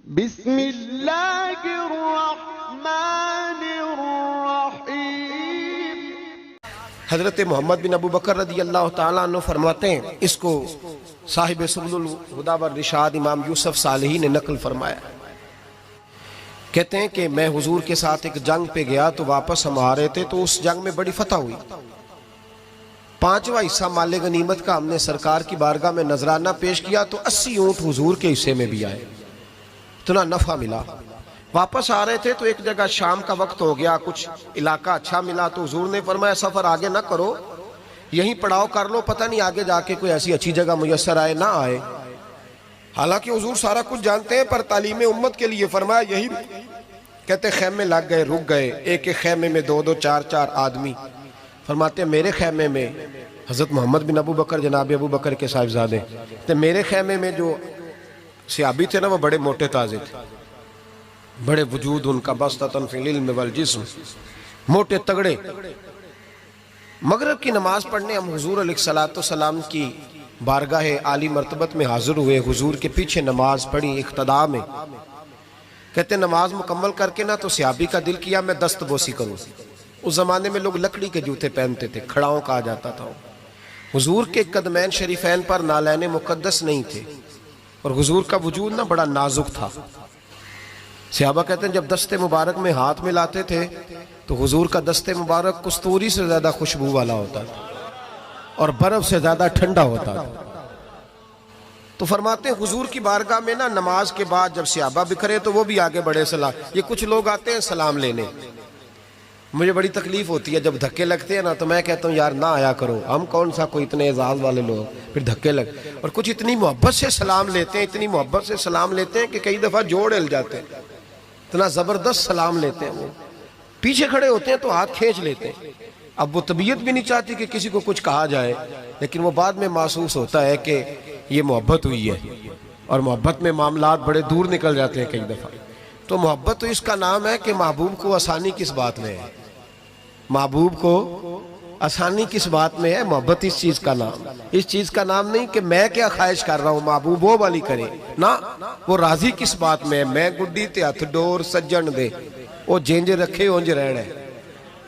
बिस्मिल्लाहिर्रहमानिर्रहीम। हजरत मोहम्मद बिन अबू बकर रदी अल्लाह ताला अन्हु फरमाते हैं, इसको साहिब सुबुल हुदा व रिशाद इमाम यूसुफ सालेही ने नकल फरमाया। कहते हैं कि मैं हुजूर के साथ एक जंग पे गया तो वापस हम आ रहे थे, तो उस जंग में बड़ी फतह हुई। 5वां हिस्सा माले गनीमत का हमने सरकार की बारगाह में नजराना पेश किया तो 80 ऊंट हुजूर के हिस्से में भी आए, इतना नफा मिला। वापस आ रहे थे तो एक जगह शाम का वक्त हो गया, कुछ इलाका अच्छा मिला तो हुजूर ने फरमाया सफर आगे ना करो, यहीं पड़ाव कर लो, पता नहीं आगे जाके कोई ऐसी अच्छी जगह मुयस्सर आए ना आए। हालांकि हुजूर सारा कुछ जानते हैं, पर तालीम उम्मत के लिए फरमाया यही। कहते खेमे लग गए, रुक गए। एक एक खेमे में 2-2 4-4 आदमी। फरमाते मेरे खेमे में हजरत मोहम्मद बिन अबू बकर जनाब अबू बकर के साहिबजादे, तो मेरे खेमे में जो सहाबी थे ना वो बड़े मोटे ताजे थे, बड़े वजूद उनका बस्ततन फिल इल्म वल जिस्म, मोटे तगड़े। मगरिब की नमाज पढ़ने हम हुजूर अलैहिस्सलातु सलाम की बारगाह आली मर्तबत में हाजिर हुए। हुजूर के पीछे नमाज पढ़ी इख्तदा में। कहते नमाज मुकम्मल करके ना तो सहाबी का दिल किया मैं दस्तबोसी करूं। उस जमाने में लोग लकड़ी के जूते पहनते थे, खड़ाओं कहा जाता था। हुजूर के कदमैन शरीफैन पर नालैन मुकद्दस नहीं थे और हुजूर का वजूद ना बड़ा नाजुक था। सहाबा कहते हैं जब दस्ते मुबारक में हाथ मिलाते थे तो हुजूर का दस्ते मुबारक कस्तूरी से ज्यादा खुशबू वाला होता था और बर्फ से ज्यादा ठंडा होता था। तो फरमाते हैं हुजूर की बारगाह में ना नमाज के बाद जब सहाबा बिखरे तो वो भी आगे बढ़े सलाम। ये कुछ लोग आते हैं सलाम लेने, मुझे बड़ी तकलीफ होती है जब धक्के लगते हैं ना, तो मैं कहता हूँ यार ना आया करो, हम कौन सा कोई इतने एजाज वाले लोग, फिर धक्के लग। और कुछ इतनी मोहब्बत से सलाम लेते हैं, इतनी मोहब्बत से सलाम लेते हैं कि कई दफा जोड़ हिल जाते हैं, इतना जबरदस्त सलाम लेते हैं। वो पीछे खड़े होते हैं तो हाथ खींच लेते हैं। अब वो तबीयत भी नहीं चाहती कि किसी को कुछ कहा जाए, लेकिन वो बाद में महसूस होता है कि ये मोहब्बत हुई है, और मोहब्बत में मामलात बड़े दूर निकल जाते हैं कई दफा। तो मोहब्बत तो इसका नाम है कि महबूब को आसानी किस बात में है, महबूब को आसानी किस बात में है। मोहब्बत इस चीज का नाम, इस चीज का नाम नहीं कि मैं क्या ख्वाहिश कर रहा हूं महबूब वो वाली करे ना, वो राजी किस बात में है। मैं गुड्डी ते हथ डोर सज्जन दे, वो जिंज रखे उंज रहना है।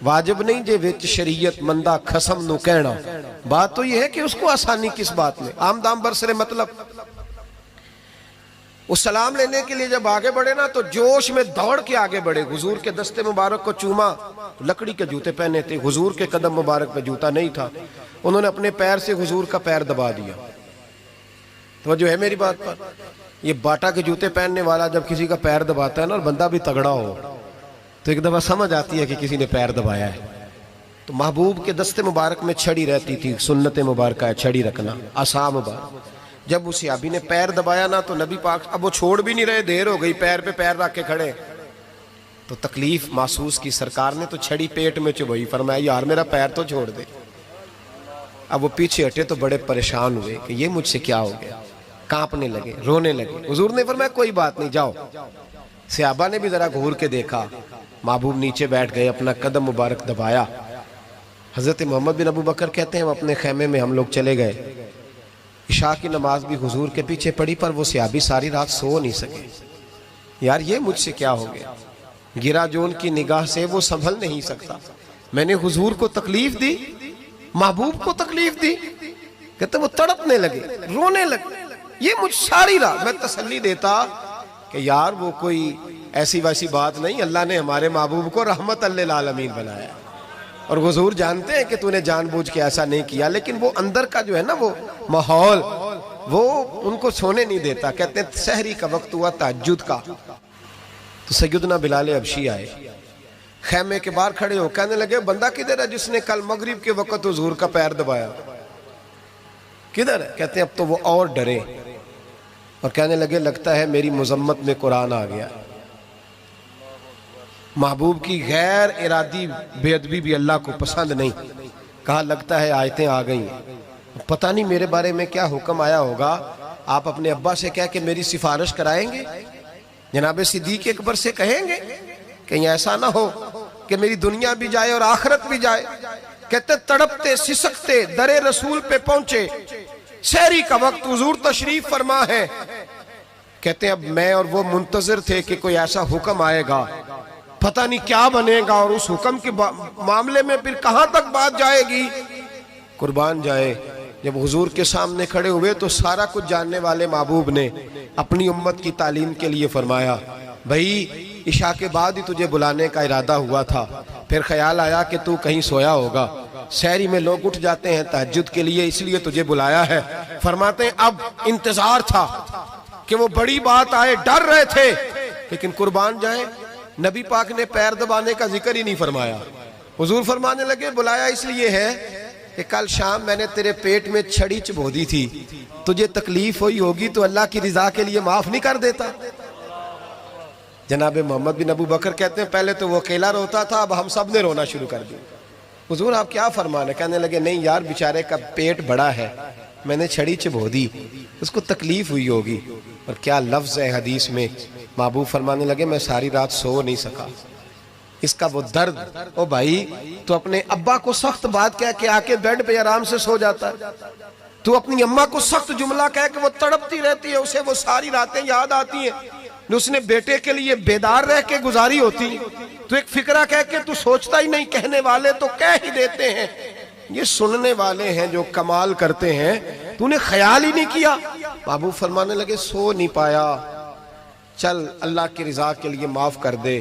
वाजिब नहीं जे विच शरीयत मंदा खसम नु कहना। बात तो यह है कि उसको आसानी किस बात में, आम दाम बरसरे मतलब। वो सलाम लेने के लिए जब आगे बढ़े ना तो जोश में दौड़ के आगे बढ़े। हुजूर के दस्ते मुबारक को चूमा, लकड़ी के जूते पहने थे, हुजूर के कदम मुबारक पे जूता नहीं था। उन्होंने अपने पैर से हुजूर का पैर दबा दिया। तो जो है मेरी बात पर, ये बाटा के जूते पहनने वाला जब किसी का पैर दबाता है ना और बंदा भी तगड़ा हो तो एक दफा समझ आती है कि किसी ने पैर दबाया है। तो महबूब के दस्ते मुबारक में छड़ी रहती थी, सुन्नत मुबारक है छड़ी रखना, आसा मुबारक। जब उस सहाबी ने पैर दबाया ना तो नबी पाक, अब वो छोड़ भी नहीं रहे, देर हो गई, पैर पे पैर रख के खड़े। तो तकलीफ महसूस की सरकार ने, तो छड़ी पेट में चुभई, फरमाया यार मेरा पैर तो छोड़ दे। अब वो पीछे हटे तो बड़े परेशान हुए कि ये मुझसे क्या हो गया, कांपने लगे, रोने लगे। हुजूर ने फरमाया कोई बात नहीं जाओ। सहाबा ने भी जरा घूर के देखा, महबूब नीचे बैठ गए, अपना कदम मुबारक दबाया। हजरत मोहम्मद बिन अबू बकर कहते हैं अपने खेमे में हम लोग चले गए। इशा की नमाज भी हुजूर के पीछे पड़ी, पर वो सहाबी सारी रात सो नहीं सके। यार ये मुझसे क्या हो गया, गिरा जो उनकी निगाह से वो संभल नहीं सकता। मैंने हुजूर को तकलीफ दी, महबूब को तकलीफ दी। कहते वो तड़पने लगे, रोने लगे। ये मुझ सारी रात मैं तसल्ली देता कि यार वो कोई ऐसी वैसी बात नहीं, अल्लाह ने हमारे महबूब को रहमत लिल आलमीन बनाया और हुजूर जानते हैं कि तूने जानबूझ के ऐसा नहीं किया। लेकिन वो अंदर का जो है ना वो माहौल, वो उनको सोने नहीं देता। कहते हैं सहरी का वक्त हुआ तहज्जुद का, तो सैयदना बिलाल हबशी आए, खेमे के बाहर खड़े हो, कहने लगे बंदा किधर है जिसने कल मगरिब के वक्त हुजूर का पैर दबाया, किधर है? कहते हैं अब तो वो और डरे और कहने लगे लगता है मेरी मुजम्मत में कुरान आ गया। महबूब की गैर इरादी बेअदबी भी अल्लाह को पसंद नहीं। कहा लगता है आयतें आ गई, पता नहीं मेरे बारे में क्या हुक्म आया होगा। आप अपने अब्बा से कह के मेरी सिफारिश कराएंगे, जनाब सिद्दीक अकबर से कहेंगे, कहीं ऐसा ना हो कि मेरी दुनिया भी जाए और आखिरत भी जाए। कहते तड़पते सिसकते दरे रसूल पे पहुंचे, सहरी का वक्त, हुजूर तशरीफ फरमा है। कहते हैं अब मैं और वो मुंतजर थे कि कोई ऐसा हुक्म आएगा, पता नहीं क्या बनेगा, और उस हुक्म के मामले में फिर कहां तक बात जाएगी। कुर्बान जाए, जब हुजूर के सामने खड़े हुए तो सारा कुछ जानने वाले महबूब ने अपनी उम्मत की तालीम के लिए फरमाया, भाई इशा के बाद ही तुझे बुलाने का इरादा हुआ था, फिर ख्याल आया कि तू कहीं सोया होगा, सहरी में लोग उठ जाते हैं तहज्जुद के लिए, इसलिए तुझे बुलाया है। फरमाते हैं अब इंतजार था कि वो बड़ी बात आए, डर रहे थे, लेकिन कुर्बान जाए नबी पाक ने पैर दबाने का जिक्र ही नहीं फरमाया। हुजूर फरमाने लगे बुलाया इसलिए है कि कल शाम मैंने तेरे पेट में छड़ी चबो दी थी, तुझे तकलीफ हुई होगी तो अल्लाह की रिजा के लिए माफ नहीं कर देता। जनाब मोहम्मद बिन अबू बकर कहते हैं पहले तो वो अकेला रोता था, अब हम सब ने रोना शुरू कर दिया। हुजूर आप क्या फरमाने? कहने लगे नहीं यार, बेचारे का पेट बड़ा है, मैंने छड़ी चबो दी, उसको तकलीफ हुई होगी। और क्या लफ्ज है हदीस में, महबूब फरमाने लगे मैं सारी रात सो नहीं सका, इसका वो दर्द। ओ भाई तो अपने अब्बा को सख्त बात कह के आके बेड पे आराम से सो जाता है, तू अपनी अम्मा को सख्त जुमला कह के वो तड़पती रहती है, उसे वो सारी रातें याद आती हैं, उसने बेटे के लिए बेदार रह के गुजारी होती, तो एक फिक्रा कह के तू सोचता ही नहीं, कहने वाले तो कह ही देते हैं, ये सुनने वाले हैं जो कमाल करते हैं, तूने ख्याल ही नहीं किया। महबूब फरमाने लगे सो नहीं पाया, चल अल्लाह की रजा के लिए माफ कर दे।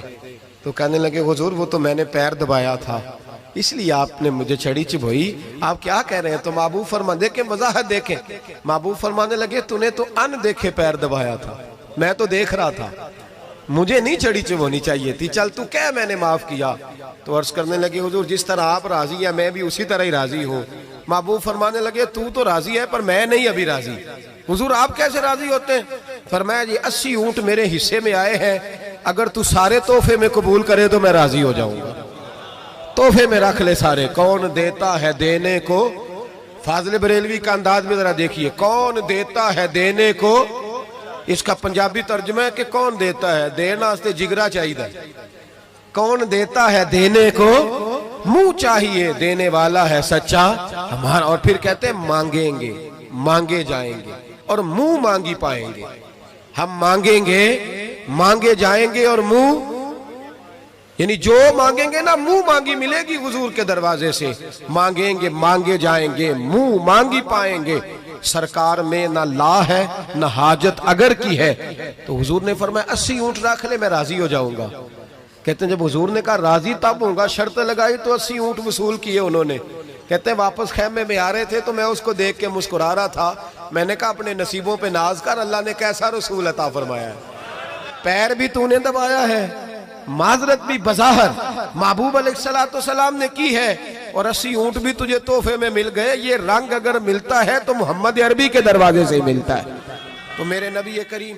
तो कहने लगे हुजूर वो तो मैंने पैर दबाया था इसलिए आपने मुझे छड़ी चबोई, आप क्या कह रहे हैं? तो महबूब फरमा देखे वजाहत देखें, महबूब फरमाने लगे तूने तो अन देखे पैर दबाया था, मैं तो देख रहा था, मुझे नहीं छड़ी चबोनी चाहिए थी, चल तू क्या मैंने माफ किया। तो अर्ज करने लगे हुजूर जिस तरह आप राजी है मैं भी उसी तरह ही राजी हूँ। महबूब फरमाने लगे तू तो राजी है पर मैं नहीं अभी राजी। हुजूर आप कैसे राजी होते हैं? फरमाया जी 80 ऊंट मेरे हिस्से में आए हैं, अगर तू सारे तोहफे में कबूल करे तो मैं राजी हो जाऊंगा, तोहफे में रख ले सारे। कौन देता है देने को, फाजिल बरेलवी का अंदाज में जरा देखिए, कौन देता है देने को, इसका पंजाबी तर्जुमा है कि कौन देता है, देना वास्ते जिगरा चाहिए, कौन देता है देने को, मुंह चाहिए देने वाला है सच्चा हमारा। और फिर कहते हैं मांगेंगे मांगे जाएंगे और मुंह मांगी पाएंगे, हम मांगेंगे मांगे जाएंगे और मुंह, यानी जो मांगेंगे ना मुंह मांगी मिलेगी हुजूर के दरवाजे से, मांगेंगे मांगे जाएंगे मुंह मांगी पाएंगे। सरकार में ना ला है ना हाजत अगर की है। तो हुजूर ने फरमाया 80 ऊंट रख ले मैं राजी हो जाऊंगा। कहते हैं जब हुजूर ने कहा राजी तब होगा, शर्त लगाई तो 80 ऊंट वसूल किए उन्होंने। कहते हैं वापस खैमे में आ रहे थे तो मैं उसको देख के मुस्कुरा रहा था, मैंने कहा अपने नसीबों पे नाज कर, अल्लाह ने कैसा रसूल अता फरमाया है, पैर भी तूने दबाया है, माजरत भी बज़ाहर महबूब अलैहिस्सलाम ने की है, और 80 ऊंट भी तुझे तोहफे में मिल गए। ये रंग अगर मिलता है तो मोहम्मद अरबी के दरवाजे से मिलता है। तो मेरे नबी करीम